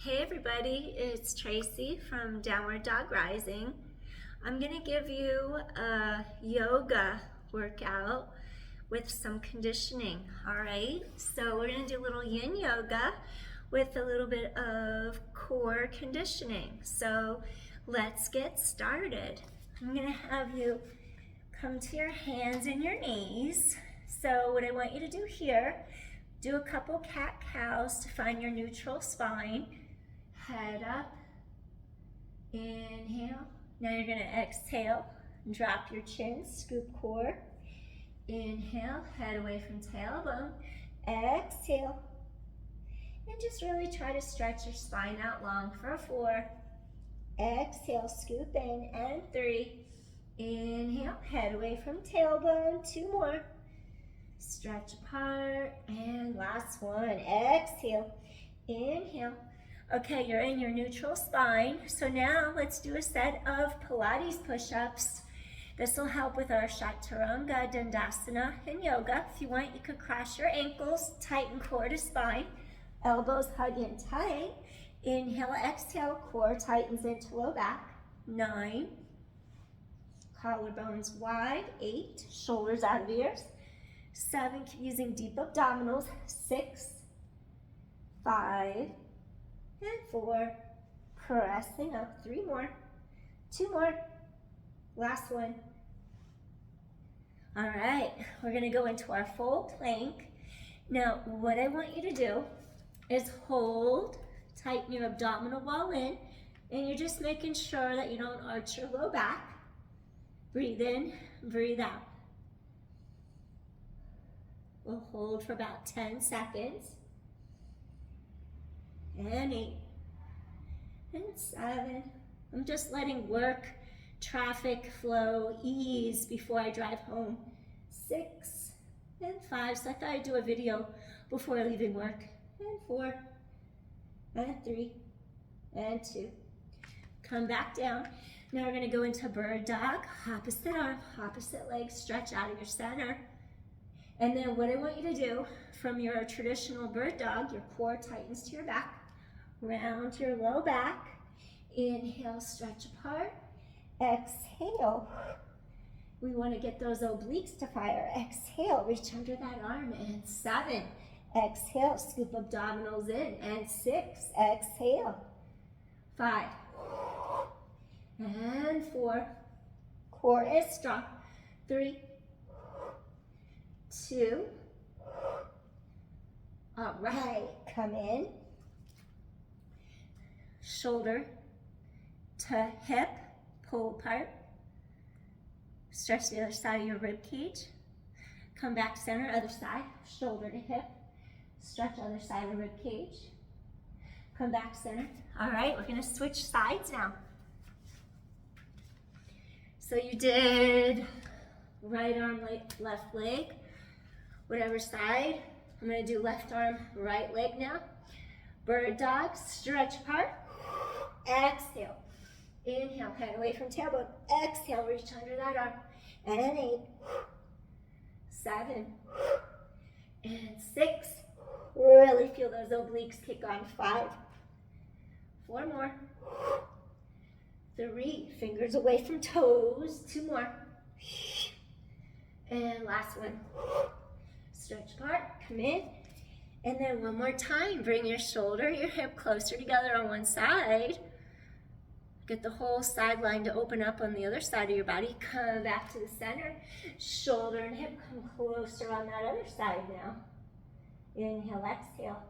Hey everybody, it's Traci from Downward Dog Rising. I'm going to give you a yoga workout with some conditioning, all right? So we're going to do a little yin yoga with a little bit of core conditioning. So let's get started. I'm going to have you come to your hands and your knees. So what I want you to do here, do a couple cat-cows to find your neutral spine. Head up, inhale. Now you're going to exhale, drop your chin, scoop core. Inhale, head away from tailbone. Exhale. And just really try to stretch your spine out long for 4. Exhale, scoop in, and 3. Inhale, head away from tailbone. 2 more. Stretch apart, and last one. Exhale, inhale. Okay, you're in your neutral spine. So now let's do a set of Pilates push-ups. This will help with our Chaturanga, Dandasana, and yoga. If you want, you could cross your ankles, tighten core to spine, elbows hug in tight. Inhale, exhale, core tightens into low back. 9. Collarbones wide. 8. Shoulders out of ears. 7. Keep using deep abdominals. 6. 5. And 4, pressing up. 3 more, 2 more, last one. All right, we're gonna go into our full plank. Now, what I want you to do is hold, tighten your abdominal wall in, and you're just making sure that you don't arch your low back. Breathe in, breathe out. We'll hold for about 10 seconds. And 8, and 7. I'm just letting work, traffic flow, ease before I drive home. 6, and 5. So I thought I'd do a video before leaving work. And 4, and 3, and 2. Come back down. Now we're gonna go into bird dog, opposite arm, opposite leg, stretch out of your center. And then what I want you to do, from your traditional bird dog, your core tightens to your back. Round your low back. Inhale, stretch apart. Exhale. We want to get those obliques to fire. Exhale, reach under that arm. And 7. Exhale, scoop abdominals in. And 6. Exhale. 5. And 4. Core is strong. 3. 2. All right, come in. Shoulder to hip, pull apart. Stretch the other side of your rib cage. Come back center, other side, shoulder to hip. Stretch other side of the rib cage. Come back center. All right, we're gonna switch sides now. So you did right arm, left leg, whatever side. I'm gonna do left arm, right leg now. Bird dog, stretch apart. Exhale. Inhale, head away from tailbone. Exhale, reach under that arm. And 8. 7. And 6. Really feel those obliques kick on. 5. 4 more. 3. Fingers away from toes. 2 more. And last one. Stretch apart, come in. And then one more time, bring your shoulder, your hip closer together on one side. Get the whole side line to open up on the other side of your body. Come back to the center. Shoulder and hip come closer on that other side now. Inhale, exhale.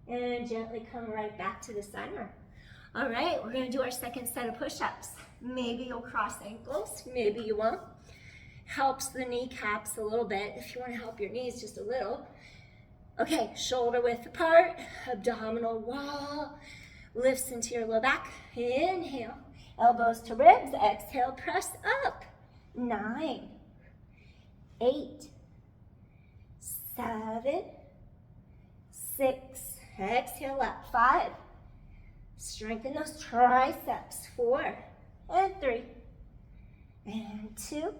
And gently come right back to the center. All right, we're gonna do our second set of push-ups. Maybe you'll cross ankles, maybe you won't. Helps the kneecaps a little bit if you want to help your knees just a little. Okay, shoulder width apart, abdominal wall, lifts into your low back. Inhale, elbows to ribs, exhale, press up. 9, 8, 7, 6, exhale up. 5, strengthen those triceps. 4, and 3, and 2.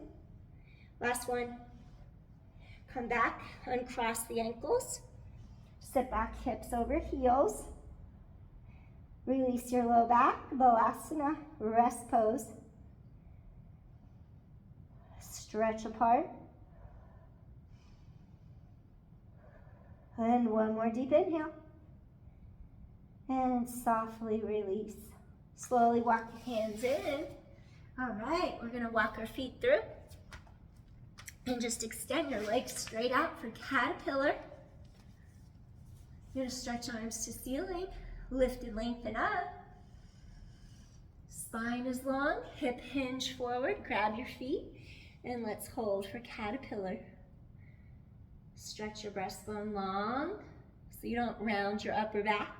Last one. Come back, uncross the ankles, Sit back, hips over heels. Release your low back, Balasana, rest pose. Stretch apart. And one more deep inhale. And softly release. Slowly walk your hands in. All right, we're gonna walk our feet through. And just extend your legs straight out for caterpillar. You're gonna stretch arms to ceiling. Lift and lengthen up. Spine is long, hip hinge forward, grab your feet, and let's hold for caterpillar. Stretch your breastbone long so you don't round your upper back.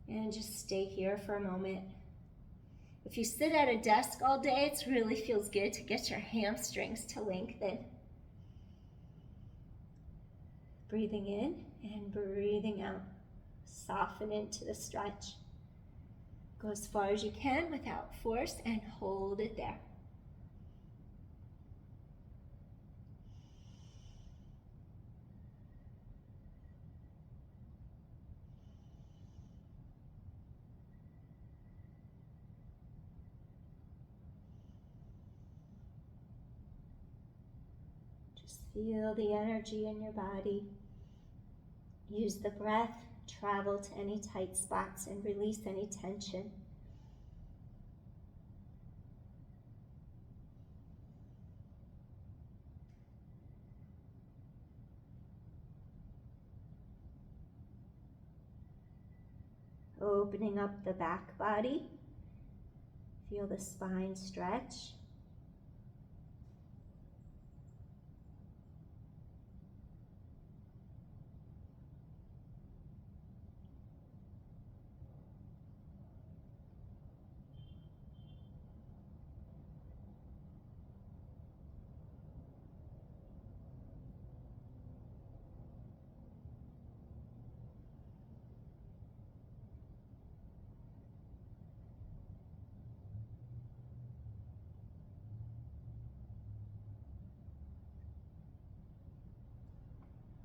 And just stay here for a moment. If you sit at a desk all day, it really feels good to get your hamstrings to lengthen. Breathing in and breathing out. Soften into the stretch. Go as far as you can without force and hold it there. Just feel the energy in your body. Use the breath, travel to any tight spots and release any tension. Opening up the back body. Feel the spine stretch.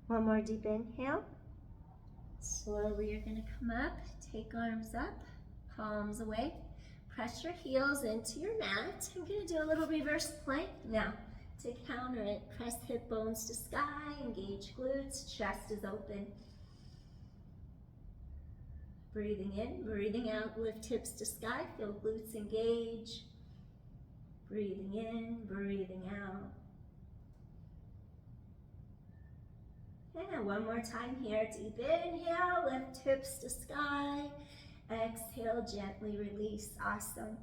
One more deep inhale. Slowly you're going to come up, take arms up, palms away. Press your heels into your mat. I'm going to do a little reverse plank now. To counter it, press hip bones to sky, engage glutes, chest is open. Breathing in, breathing out, lift hips to sky, feel glutes engage. Breathing in, breathing out. And one more time here, deep inhale, lift hips to sky. Exhale, gently release, awesome.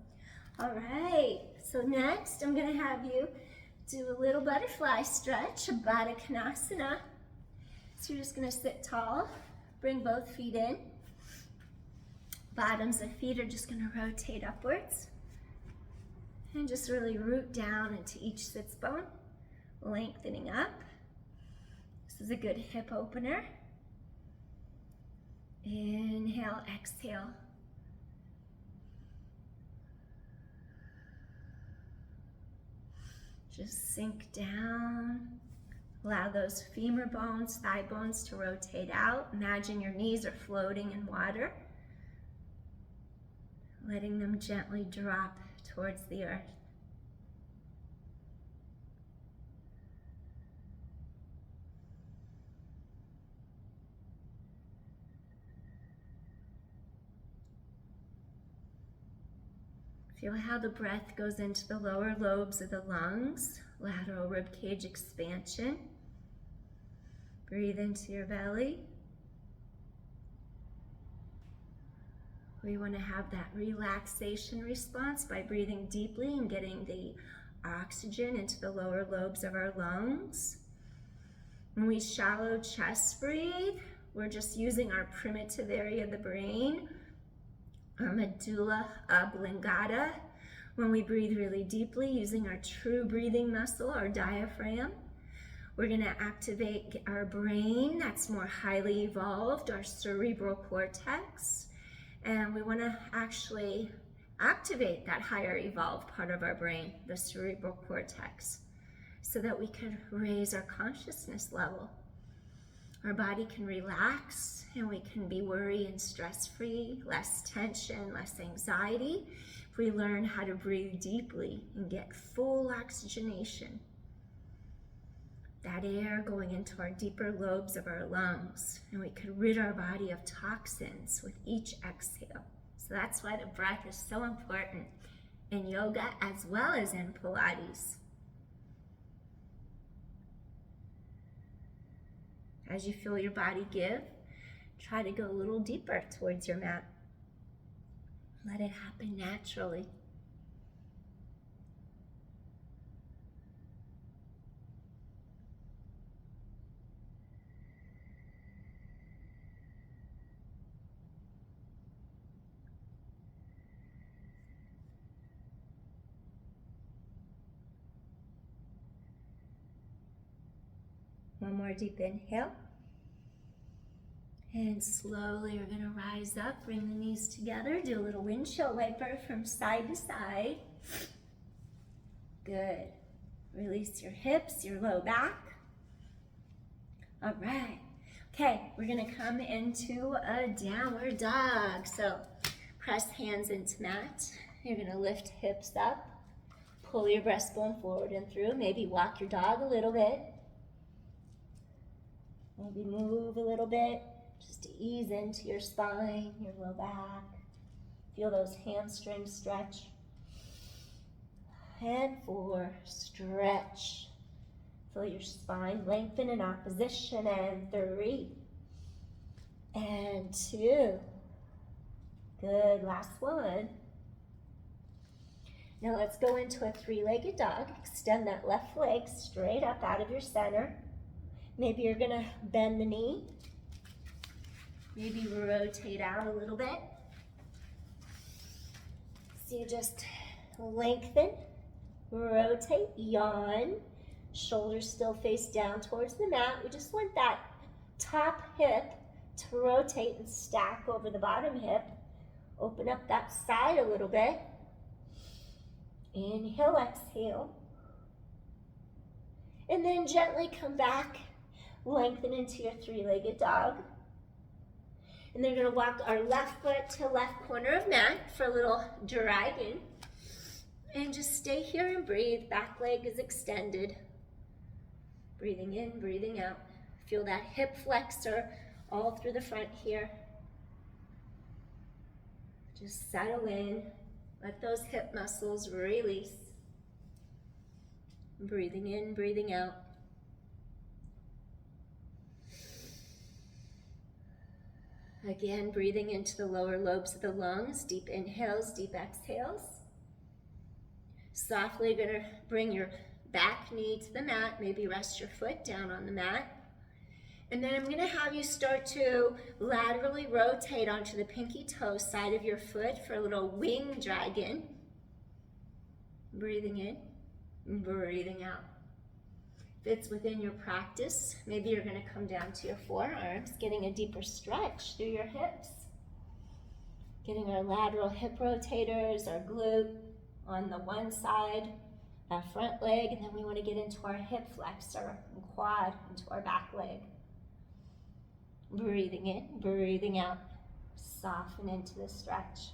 All right, so next I'm gonna have you do a little butterfly stretch, Baddha Konasana. So you're just gonna sit tall, bring both feet in. Bottoms of feet are just gonna rotate upwards. And just really root down into each sits bone, lengthening up. This is a good hip opener. Inhale, exhale. Just sink down. Allow those femur bones, thigh bones to rotate out. Imagine your knees are floating in water. Letting them gently drop towards the earth. Feel how the breath goes into the lower lobes of the lungs, lateral rib cage expansion. Breathe into your belly. We want to have that relaxation response by breathing deeply and getting the oxygen into the lower lobes of our lungs. When we shallow chest breathe, we're just using our primitive area of the brain, our medulla oblongata. When we breathe really deeply, using our true breathing muscle, our diaphragm, we're going to activate our brain that's more highly evolved, our cerebral cortex. And we want to actually activate that higher evolved part of our brain, the cerebral cortex, so that we can raise our consciousness level. our body can relax and we can be worry and stress-free, less tension, less anxiety. If we learn how to breathe deeply and get full oxygenation, that air going into our deeper lobes of our lungs, and we could rid our body of toxins with each exhale. So that's why the breath is so important in yoga as well as in Pilates. As you feel your body give, try to go a little deeper towards your mat. Let it happen naturally. One more deep inhale. And slowly we're going to rise up, bring the knees together, do a little windshield wiper from side to side. Good. Release your hips, your low back. All right. Okay, we're going to come into a downward dog. So press hands into mat. You're going to lift hips up. Pull your breastbone forward and through. Maybe walk your dog a little bit. Maybe move a little bit just to ease into your spine, your low back. Feel those hamstrings stretch. And 4, stretch. Feel your spine lengthen in opposition. And 3. And 2. Good, last one. Now let's go into a 3-legged dog. Extend that left leg straight up out of your center. Maybe you're gonna bend the knee. Maybe rotate out a little bit. So you just lengthen, rotate, yawn. Shoulders still face down towards the mat. We just want that top hip to rotate and stack over the bottom hip. Open up that side a little bit. Inhale, exhale. And then gently come back. Lengthen into your 3-legged dog. And then we're going to walk our left foot to left corner of mat for a little dragon. And just stay here and breathe. Back leg is extended. Breathing in, breathing out. Feel that hip flexor all through the front here. Just settle in. Let those hip muscles release. Breathing in, breathing out. Again, breathing into the lower lobes of the lungs, deep inhales, deep exhales. Softly going to bring your back knee to the mat, maybe rest your foot down on the mat. And then I'm going to have you start to laterally rotate onto the pinky toe side of your foot for a little wing dragon. Breathing in, breathing out. If it's within your practice, maybe you're going to come down to your forearms, getting a deeper stretch through your hips. Getting our lateral hip rotators, our glute on the one side, our front leg, and then we want to get into our hip flexor and quad into our back leg. Breathing in, breathing out. Soften into the stretch.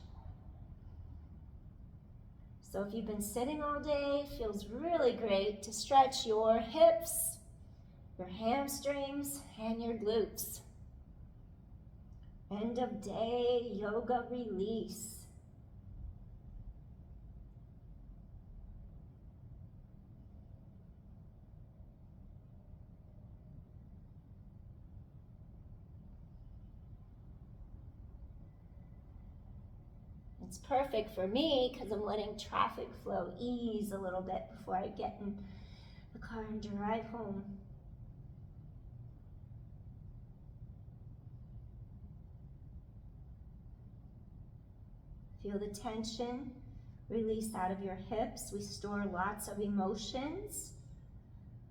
So if you've been sitting all day, it feels really great to stretch your hips, your hamstrings, and your glutes. End of day yoga release. It's perfect for me because I'm letting traffic flow ease a little bit before I get in the car and drive home. Feel the tension release out of your hips. We store lots of emotions,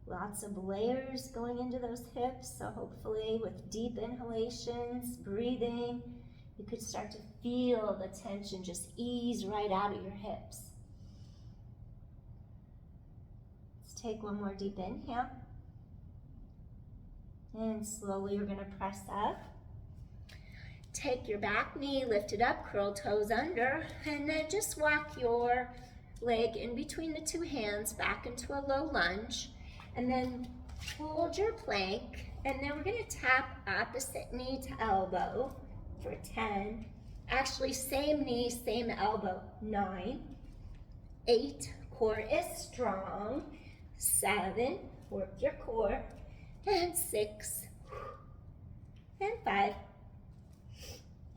lots of layers going into those hips. So hopefully with deep inhalations, breathing, you could start to feel the tension just ease right out of your hips. Let's take one more deep inhale. And slowly you're gonna press up. Take your back knee, lift it up, curl toes under, and then just walk your leg in between the two hands back into a low lunge. And then hold your plank, and then we're gonna tap opposite knee to elbow for 10. Actually, same knee, same elbow. 9, 8, core is strong. 7, work your core. And 6, and 5,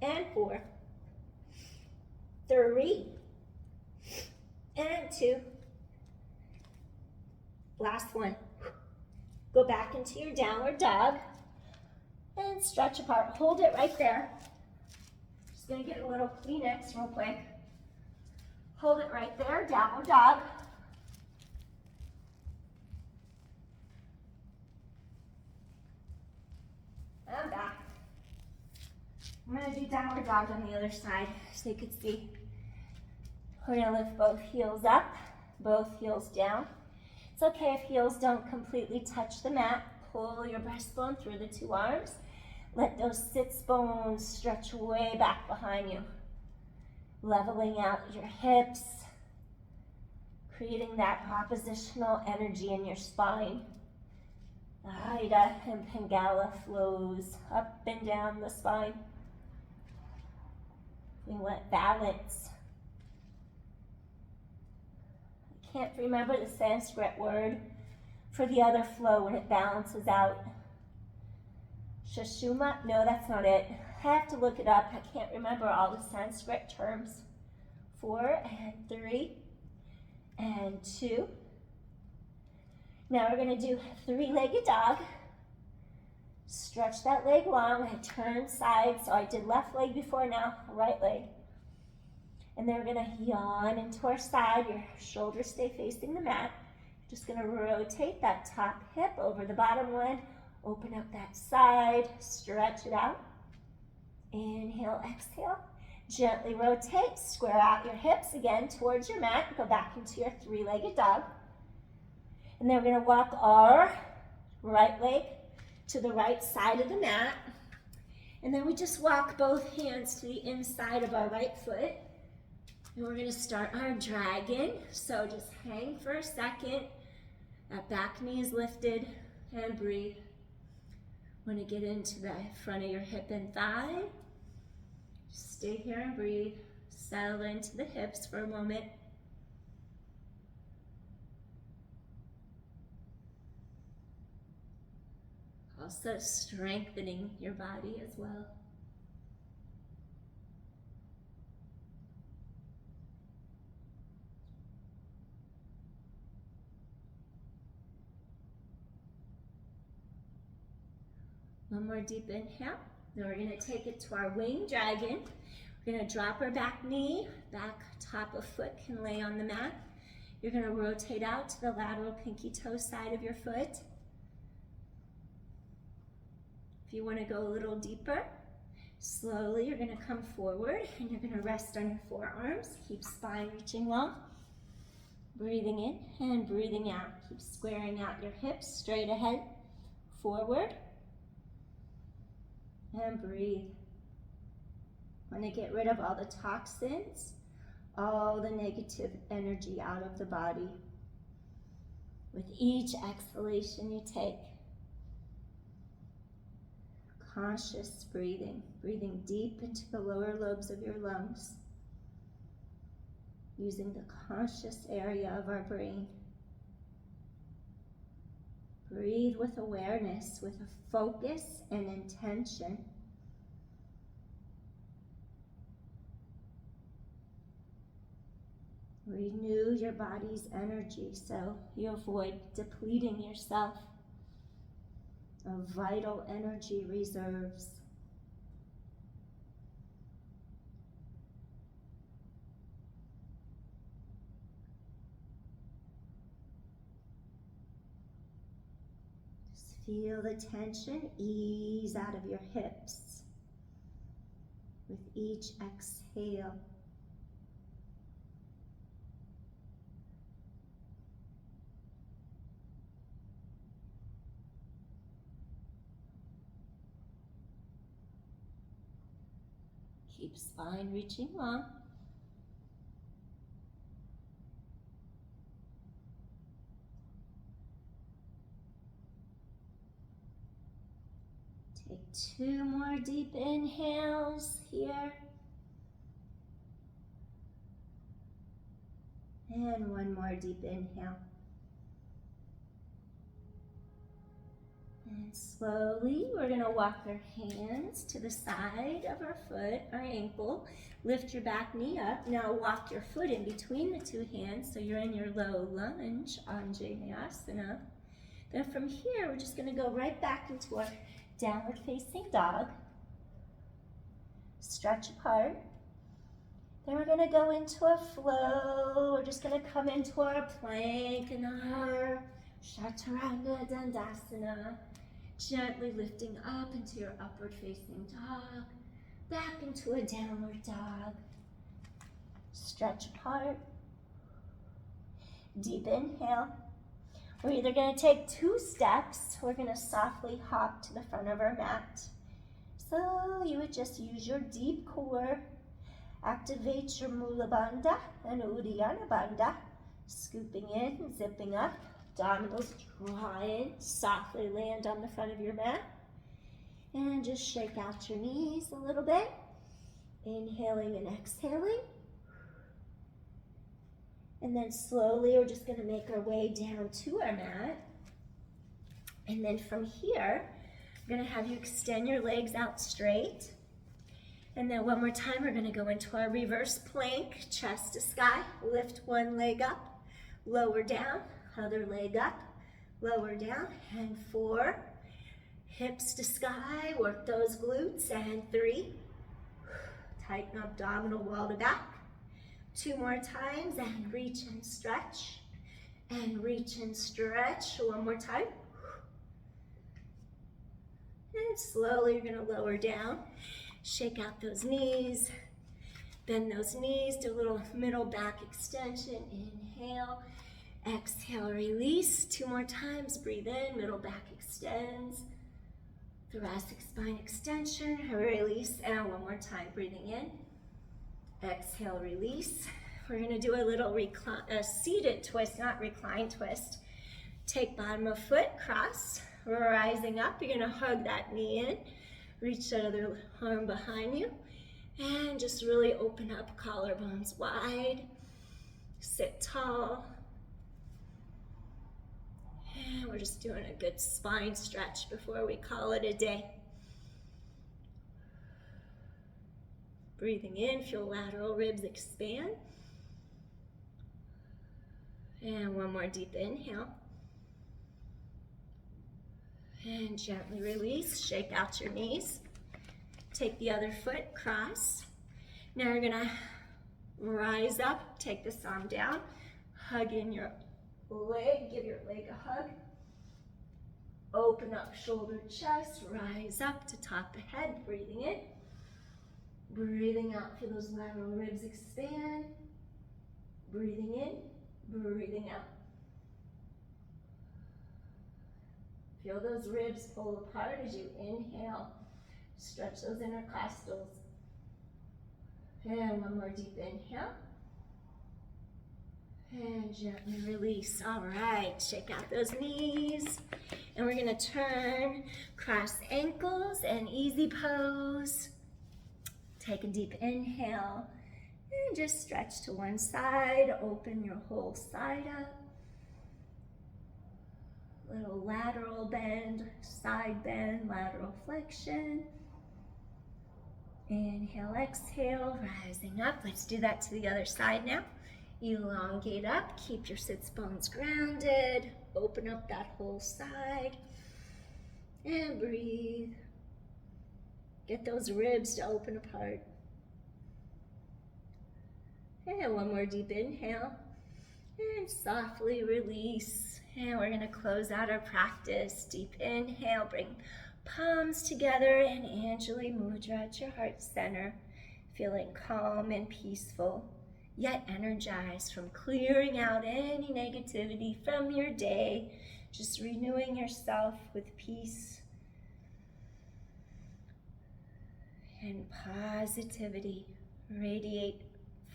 and 4, 3, and 2. Last one. Go back into your downward dog and stretch apart. Hold it right there. Just gonna get a little Kleenex real quick. Hold it right there, downward dog. And back. I'm gonna do downward dog on the other side so you can see. We're gonna lift both heels up, both heels down. It's okay if heels don't completely touch the mat. Pull your breastbone through the two arms. Let those sits bones stretch way back behind you. Leveling out your hips, creating that oppositional energy in your spine. The Ida and Pingala flows up and down the spine. We want balance. I can't remember the Sanskrit word for the other flow when it balances out. Shashuma? No, that's not it. I have to look it up. I can't remember all the Sanskrit terms. 4 and 3 and 2. Now we're going to do three-legged dog. Stretch that leg long and turn sides. So I did left leg before, now right leg. And then we're going to yawn into our side. Your shoulders stay facing the mat. Just going to rotate that top hip over the bottom one. Open up that side. Stretch it out. Inhale, exhale. Gently rotate. Square out your hips again towards your mat. Go back into your three-legged dog. And then we're going to walk our right leg to the right side of the mat. And then we just walk both hands to the inside of our right foot. And we're going to start our dragon. So just hang for a second. That back knee is lifted and breathe. Want to get into the front of your hip and thigh. Just stay here and breathe. Settle into the hips for a moment. Also strengthening your body as well. One more deep inhale. Then we're going to take it to our winged dragon. We're going to drop our back knee, back top of foot can lay on the mat. You're going to rotate out to the lateral pinky toe side of your foot. If you want to go a little deeper, slowly you're going to come forward and you're going to rest on your forearms. Keep spine reaching long. Breathing in and breathing out. Keep squaring out your hips straight ahead, forward. And breathe. Want to get rid of all the toxins, all the negative energy out of the body. With each exhalation you take, conscious breathing, breathing deep into the lower lobes of your lungs, using the conscious area of our brain. Breathe with awareness, with a focus and intention. Renew your body's energy so you avoid depleting yourself of vital energy reserves. Feel the tension ease out of your hips with each exhale. Keep spine reaching long. Take 2 more deep inhales here. And 1 more deep inhale. And slowly, we're going to walk our hands to the side of our foot, our ankle. Lift your back knee up. Now walk your foot in between the 2 hands so you're in your low lunge, Anjaneyasana. Then from here, we're just going to go right back into our downward facing dog. Stretch apart. Then we're going to go into a flow. We're just going to come into our plank and our Chaturanga Dandasana. Gently lifting up into your upward facing dog. Back into a downward dog. Stretch apart. Deep inhale. We're either going to take 2 steps. We're going to softly hop to the front of our mat. So you would just use your deep core. Activate your Mula Bandha and Uddiyana Bandha. Scooping in, zipping up. Abdominals draw in. Softly land on the front of your mat. And just shake out your knees a little bit. Inhaling and exhaling. And then slowly we're just going to make our way down to our mat. And then from here, I'm going to have you extend your legs out straight. And then one more time, we're going to go into our reverse plank, chest to sky. Lift one leg up, lower down, other leg up, lower down, and 4. Hips to sky, work those glutes, and 3. Tighten abdominal wall to back. 2 more times, and reach and stretch. And reach and stretch. 1 more time. And slowly you're going to lower down. Shake out those knees. Bend those knees. Do a little middle back extension. Inhale. Exhale, release. 2 more times. Breathe in. Middle back extends. Thoracic spine extension. Release. And 1 more time. Breathing in. Exhale, release. We're going to do a little seated twist, not recline twist. Take bottom of foot, cross, rising up. You're going to hug that knee in. Reach that other arm behind you. And just really open up, collarbones wide. Sit tall. And we're just doing a good spine stretch before we call it a day. Breathing in, feel lateral ribs expand. And 1 more deep inhale. And gently release, shake out your knees. Take the other foot, cross. Now you're gonna rise up, take this arm down, hug in your leg, give your leg a hug. Open up shoulder, chest, rise up to top the head, breathing in. Breathing out, feel those lateral ribs expand. Breathing in, breathing out. Feel those ribs pull apart as you inhale. Stretch those intercostals. And 1 more deep inhale. And gently release. All right, shake out those knees. And we're gonna turn, cross ankles, and easy pose. Take a deep inhale and just stretch to one side. Open your whole side up. Little lateral bend, side bend, lateral flexion. Inhale, exhale, rising up. Let's do that to the other side now. Elongate up, keep your sits bones grounded. Open up that whole side. And breathe. Get those ribs to open apart. And 1 more deep inhale. And softly release. And we're going to close out our practice. Deep inhale, bring palms together and Anjali Mudra at your heart center. Feeling calm and peaceful, yet energized from clearing out any negativity from your day. Just renewing yourself with peace. and positivity radiate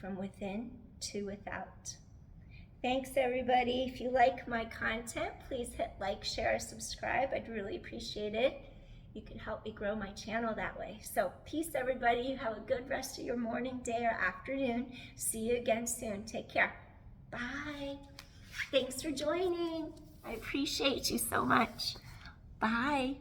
from within to without. Thanks, everybody. If you like my content, please hit like, share, subscribe. I'd really appreciate it. You can help me grow my channel that way. So peace, everybody. You have a good rest of your morning, day, or afternoon. See you again soon. Take care. Bye. Thanks for joining. I appreciate you so much. Bye.